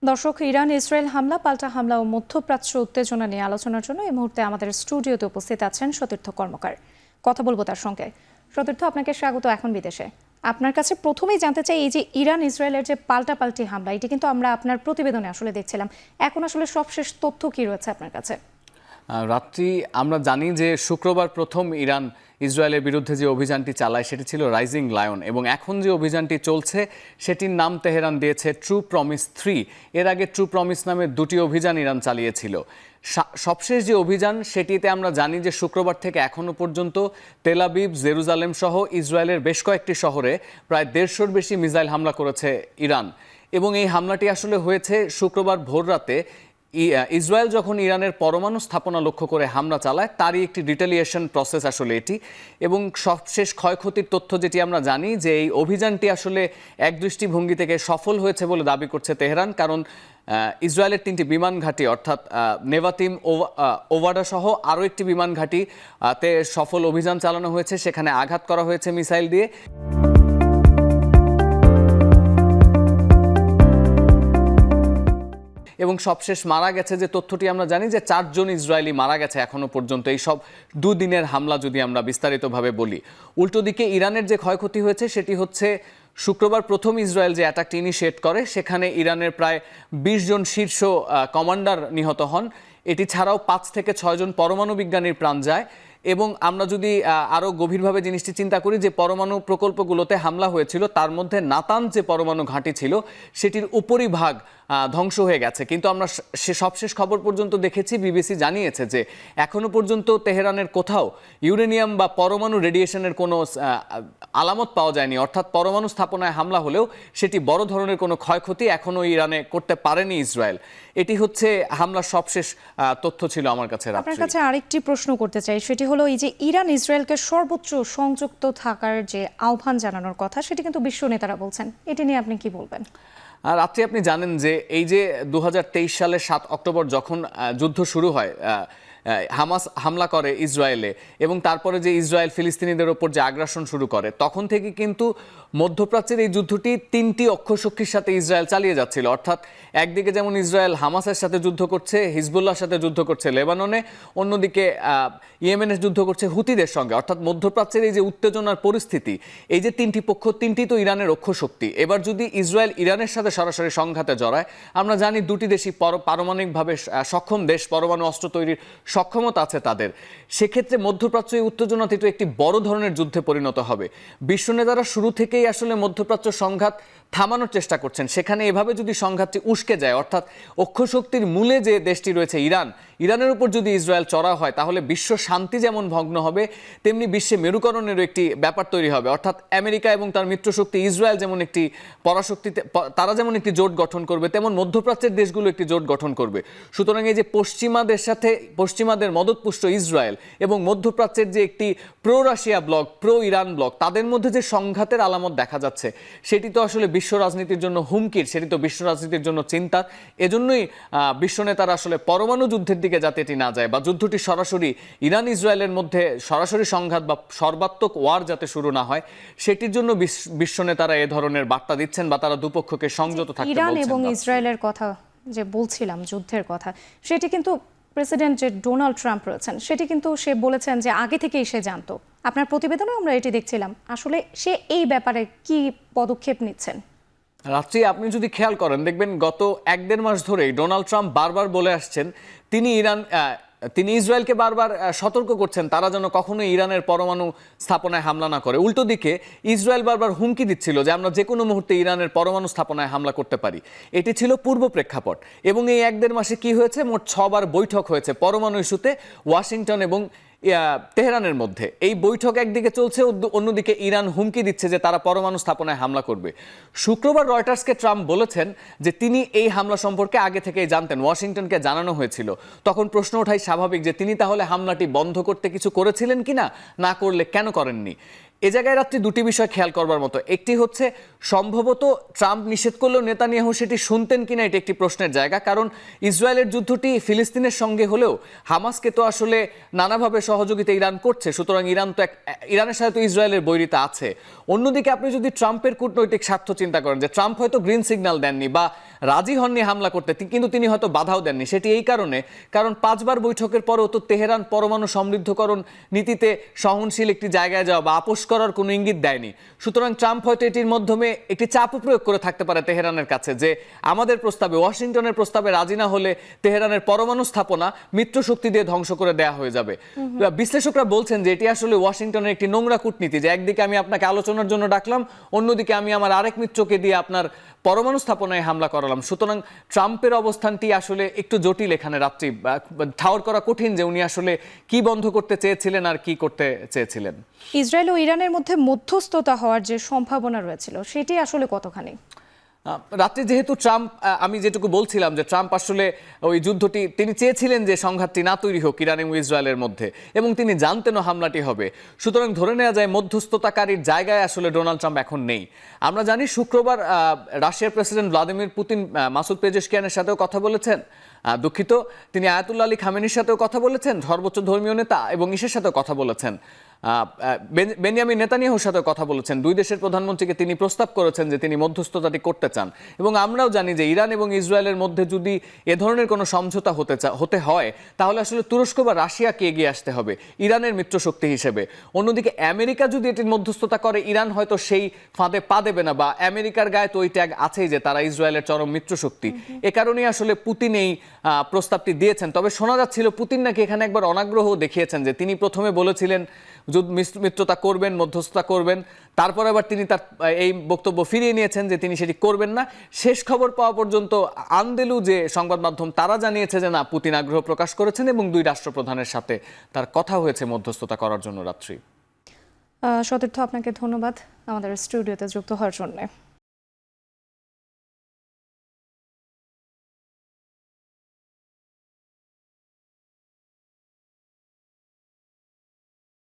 দর্শক, Iran Israel হামলা, পাল্টা হামলা ও মধ্যপ্রাচ্য উত্তেজনা নিয়ে আলোচনার জন্য এই মুহূর্তে আমাদের স্টুডিওতে উপস্থিত আছেন সতীর্থ কর্মকার। কথা বলবো তার সঙ্গে। সতীর্থ, আপনাকে স্বাগত এখন বিদেশে। আপনার কাছে প্রথমেই জানতে চাই, এই যে ইরান ইসরায়েলের যে পাল্টাপাল্টি হামলা, এটি কিন্তু আমরা আপনার প্রতিবেদনে আসলে দেখছিলাম, এখন আসলে সবশেষ তথ্য কি রয়েছে আপনার কাছে? রাত্রি আমরা জানি যে শুক্রবার প্রথম ইরান ইসরায়েলের বিরুদ্ধে যে অভিযানটি চালায় সেটি ছিল রাইজিং লায়ন, এবং এখন যে অভিযানটি চলছে সেটির নাম তেহরান দিয়েছে ট্রু প্রমিস 3। এর আগে ট্রু প্রমিস নামে দুটি অভিযান ইরান চালিয়েছিল। সবশেষ যে অভিযান সেটিতে আমরা জানি যে শুক্রবার থেকে এখনও পর্যন্ত তেল আবিব, জেরুজালেম সহ ইসরায়েলের বেশ কয়েকটি শহরে প্রায় 150-র বেশি মিসাইল হামলা করেছে ইরান। এবং এই হামলাটি আসলে হয়েছে শুক্রবার ভোররাতে। ইসরায়েল যখন ইরানের পরমাণু স্থাপনা লক্ষ্য করে হামলা চালায় তারই একটি রিটেলিয়েশন প্রসেস আসলে এটি। এবং সবশেষ ক্ষয়ক্ষতির তথ্য যেটি আমরা জানি যে এই অভিযানটি আসলে এক দৃষ্টিভঙ্গি থেকে সফল হয়েছে বলে দাবি করছে তেহরান, কারণ ইসরায়েলের 3টি বিমান ঘাঁটি অর্থাৎ নেভাতিম, ওভাডা সহ আরও একটি বিমান ঘাঁটিতে সফল অভিযান চালানো হয়েছে, সেখানে আঘাত করা হয়েছে মিসাইল দিয়ে। এবং সবশেষ মারা গেছে যে তথ্যটি আমরা জানি যে 4 জন ইসরায়েলি মারা গেছে এখনো পর্যন্ত এই সব দুদিনের হামলা যদি আমরা বিস্তারিতভাবে বলি। উল্টো দিকে ইরানের যে ক্ষয়ক্ষতি হয়েছে সেটি হচ্ছে শুক্রবার প্রথম ইসরায়েল যে অ্যাটাকটি ইনিশিয়েট করে সেখানে ইরানের প্রায় 20 জন শীর্ষ কমান্ডার নিহত হন। এটি ছাড়াও 5 থেকে 6 জন পরমাণু বিজ্ঞানীর প্রাণ যায়। এবং আমরা যদি আরও গভীরভাবে জিনিসটি চিন্তা করি যে পরমাণু প্রকল্পগুলোতে হামলা হয়েছিল তার মধ্যে নাতান যে পরমাণু ঘাঁটি ছিল সেটির উপরিভাগ ধ্বংস হয়ে গেছে, কিন্তু আমরা সবশেষ খবর পর্যন্ত দেখেছি, বিবিসি জানিয়েছে যে এখনো পর্যন্ত তেহরানের কোথাও ইউরেনিয়াম বা পরমাণু রেডিয়েশনের কোনো আলামত পাওয়া যায়নি। অর্থাৎ পরমাণু স্থাপনায় হামলা হলেও সেটি বড় ধরনের কোনো ক্ষয়ক্ষতি এখনো ইরানে করতে পারেনি ইসরায়েল। এটি হচ্ছে হামলার সবশেষ তথ্য ছিল আমার কাছে। আপনার কাছে আরেকটি প্রশ্ন করতে চাই, সেটি হলো এই যে ইরান ইসরায়েলকে সর্বোচ্চ সংযুক্ত থাকার যে আহ্বান জানানোর কথা, সেটি কিন্তু বিশ্ব নেতারা বলছেন, এটি নিয়ে আপনি কি বলবেন? আর আপনি জানেন যে এই যে 2023 সালের 7 অক্টোবর যখন যুদ্ধ শুরু হয়, হামাস হামলা করে ইসরায়েলে, এবং তারপরে যে ইসরায়েল ফিলিস্তিনিদের ওপর যে আগ্রাসন শুরু করে, তখন থেকে কিন্তু মধ্যপ্রাচ্যের এই যুদ্ধটি 3টি অক্ষশক্তির সাথে ইসরায়েল চালিয়ে যাচ্ছিল। অর্থাৎ একদিকে যেমন ইসরায়েল হামাসের সাথে যুদ্ধ করছে, হিজবুল্লাহর সাথে যুদ্ধ করছে লেবাননে, অন্যদিকে ইয়েমেনের যুদ্ধ করছে হুতিদের সঙ্গে। অর্থাৎ মধ্যপ্রাচ্যের এই যে উত্তেজনার পরিস্থিতি, এই যে 3টি পক্ষ, 3টি তো ইরানের অক্ষশক্তি। এবার যদি ইসরায়েল ইরানের সাথে সরাসরি সংঘাতে জড়ায়, আমরা জানি দুটি দেশই পারমাণবিকভাবে সক্ষম দেশ, পরমাণু অস্ত্র তৈরির সক্ষমতা আছে তাদের। সেক্ষেত্রে মধ্যপ্রাচ্য এই উত্তেজনাটি তো একটি বড় ধরনের যুদ্ধে পরিণত হবে। বিশ্ব নেতারা শুরু থেকেই আসলে মধ্যপ্রাচ্য সংঘাত থামানোর চেষ্টা করছেন। সেখানে এভাবে যদি সংঘাতটি উস্কে যায়, অর্থাৎ অক্ষশক্তির মূলে যে দেশটি রয়েছে ইরানের উপর যদি ইসরায়েল চড়া হয়, তাহলে বিশ্ব শান্তি যেমন ভগ্ন হবে, তেমনি বিশ্বে মেরুকরণেরও একটি ব্যাপার তৈরি হবে। অর্থাৎ আমেরিকা এবং তার মিত্রশক্তি ইসরায়েল যেমন একটি পরাশক্তিতে, তারা যেমন একটি জোট গঠন করবে, তেমন মধ্যপ্রাচ্যের দেশগুলো একটি জোট গঠন করবে। সুতরাং এই যে পশ্চিমাদের সাথে পশ্চিমাদের মদতপুষ্ট ইসরায়েল এবং মধ্যপ্রাচ্যের যে একটি pro Russia block, pro Iran block, তাদের মধ্যে যে সংঘাতের আলামত দেখা যাচ্ছে, সেটি তো আসলে বিশ্ব রাজনীতির জন্য হুমকির, সেটি তো বিশ্ব রাজনীতির জন্য চিন্তার। এজন্যই বিশ্ব নেতারা আসলে পরমাণু যুদ্ধের দিকে যাতে এটি না যায়, বা যুদ্ধটি সরাসরি ইরান ইসরায়েলের মধ্যে সরাসরি সংঘাত বা সর্বাত্মক ওয়ার যাতে শুরু না হয়, সেটির জন্য বিশ্ব নেতারা এ ধরনের বার্তা দিচ্ছেন, বা তারা দুপক্ষকে সংযত থাকতে বলছেন। ইরান এবং ইসরায়েলের কথা যে বলছিলাম, যুদ্ধের কথা, সেটি কিন্তু প্রেসিডেন্ট যে ডোনাল্ড ট্রাম্প রয়েছেন, সেটি কিন্তু সে বলেছেন যে আগে থেকেই সে জানতো। আপনার প্রতিবেদনে আমরা এটি দেখছিলাম, আসলে সে এই ব্যাপারে কি পদক্ষেপ নিচ্ছেন? রাত্রি, আপনি যদি খেয়াল করেন দেখবেন গত 1-1.5 মাস ধরেই ডোনাল্ড ট্রাম্প বারবার বলে আসছেন তিনি ইসরায়েলকে বারবার সতর্ক করছেন তারা যেন কখনোই ইরানের পরমাণু স্থাপনায় হামলা না করে। উল্টো দিকে ইসরায়েল বারবার হুমকি দিচ্ছিল যে আমরা যে কোনো মুহূর্তে ইরানের পরমাণু স্থাপনায় হামলা করতে পারি। এটি ছিল পূর্ব প্রেক্ষাপট। এবং এই 1-1.5 মাসে কি হয়েছে, মোট 6 বার বৈঠক হয়েছে পরমাণু ইস্যুতে ওয়াশিংটন এবং তেহরানের মধ্যে। এই বৈঠক একদিকে চলছে, অন্যদিকে ইরান হুমকি দিচ্ছে যে তারা পরমাণু স্থাপনায় হামলা করবে। শুক্রবার রয়টার্সকে ট্রাম্প বলেছেন যে তিনি এই হামলা সম্পর্কে আগে থেকেই জানতেন, ওয়াশিংটনকে জানানো হয়েছিল। তখন প্রশ্ন ওঠাই স্বাভাবিক যে তিনি তাহলে হামলাটি বন্ধ করতে কিছু করেছিলেন কিনা, না করলে কেন করেননি। এ জায়গায় রাত্রি দুটি বিষয় খেয়াল করবার মতো। একটি হচ্ছে সম্ভবত ট্রাম্প নিষেধ করলেও নেতানিয়াহু সেটি শুনতেন কিনা এটি একটি প্রশ্নের জায়গা, কারণ ইসরায়েলের যুদ্ধটি ফিলিস্তিনের সঙ্গে হলেও হামাসকে তো আসলে নানাভাবে সহযোগিতা ইরান করছে, সুতরাং ইরান তো ইরানের সাথে তো ইসরায়েলের বৈরিতা আছে। অন্যদিকে আপনি যদি ট্রাম্পের কূটনৈতিক স্বার্থ চিন্তা করেন, যে ট্রাম্প হয়তো গ্রিন সিগন্যাল দেননি বা রাজি হননি হামলা করতে, কিন্তু তিনি হয়তো বাধাও দেননি, সেটি এই কারণে কারণ 5 বার বৈঠকের পরেও তো তেহরান পরমাণু সমৃদ্ধকরণ নীতিতে সহনশীল একটি জায়গায় যাওয়া বা আপোষ করার কোনো ইঙ্গিত দেয়নি। সুতরাং ট্রাম্প হয়তো এটির মাধ্যমে একটি চাপ প্রয়োগ করে থাকতে পারে তেহরানের কাছে, যে আমাদের প্রস্তাবে, ওয়াশিংটনের প্রস্তাবে রাজি না হলে তেহরানের পরমাণু স্থাপনা মিত্র শক্তি দিয়ে ধ্বংস করে দেয়া হয়ে যাবে। বিশ্লেষকরা বলছেন যে এটি আসলে ওয়াশিংটনের একটি নোংরা কূটনীতি, যে একদিকে আমি আপনাকে আলোচনার জন্য ডাকলাম, অন্যদিকে আমি আমার আরেক মিত্রকে দিয়ে আপনার পরমাণু স্থাপনায় হামলা করালাম। সুতরাং ট্রাম্পের অবস্থানটি আসলে একটু জটিল এখানে রাত্রি, ঠাওর করা কঠিন যে উনি আসলে কি বন্ধ করতে চেয়েছিলেন আর কি করতে চেয়েছিলেন। ইসরায়েল ও ইরানের মধ্যে মধ্যস্থতা হওয়ার যে সম্ভাবনা রয়েছিল সেটি আসলে কতখানি? রাত্রে যেহেতু ট্রাম্প, আমি যেটুকু বলছিলাম যে ট্রাম্প আসলে ওই যুদ্ধটি তিনি চেয়েছিলেন যে সংঘাতটি না তৈরি হোক ইরান এবং ইসরায়েলের মধ্যে, এবং তিনি জানতেনও হামলাটি হবে। সুতরাং ধরে নেওয়া যায় মধ্যস্থতাকারীর জায়গায় আসলে ডোনাল্ড ট্রাম্প এখন নেই। আমরা জানি শুক্রবার রাশিয়ার প্রেসিডেন্ট ভ্লাদিমির পুতিন মাসুদ পেজেশকিয়ানের সাথেও কথা বলেছেন, দুঃখিত তিনি আয়াতুল্লাহ আলী খামেনির সাথেও কথা বলেছেন, সর্বোচ্চ ধর্মীয় নেতা, এবং ইসের সাথেও কথা বলেছেন, বেনিয়ামিন নেতানিয়াহুর সাথে কথা বলেছেন। দুই দেশের প্রধানমন্ত্রীকে তিনি প্রস্তাব করেছেন যে তিনি মধ্যস্থতাটি করতে চান। এবং আমরাও জানি যে ইরান এবং ইসরায়েলের মধ্যে যদি এ ধরনের কোনো সমঝোতা হতে হয়, তাহলে আসলে তুরস্ক বা রাশিয়াকে এগিয়ে আসতে হবে ইরানের মিত্রশক্তি হিসেবে। অন্যদিকে আমেরিকা যদি এটির মধ্যস্থতা করে, ইরান হয়তো সেই ফাঁদে পা দেবে না, বা আমেরিকার গায়ে তো ওই ট্যাগ আছেই যে তারা ইসরায়েলের চরম মিত্রশক্তি। এ কারণেই আসলে পুতিন এই প্রস্তাবটি দিয়েছেন। তবে শোনা যাচ্ছিল পুতিন নাকি এখানে একবার অনাগ্রহ দেখিয়েছেন, যে তিনি প্রথমে বলেছিলেন মিত্রতা করবেন, মধ্যস্থতা করবেন, তারপর আবার তিনি তার এই বক্তব্য ফিরিয়ে নিয়েছেন যে তিনি সেটি করবেন না। শেষ খবর পাওয়া পর্যন্ত আন্দেলু যে সংবাদ মাধ্যম, তারা জানিয়েছে যে না, পুতিন আগ্রহ প্রকাশ করেছেন এবং দুই রাষ্ট্রপ্রধানের সাথে তার কথা হয়েছে মধ্যস্থতা করার জন্য। রাত্রি সতীর্থ, আপনাকে ধন্যবাদ আমাদের স্টুডিওতে যুক্ত হওয়ার জন্য।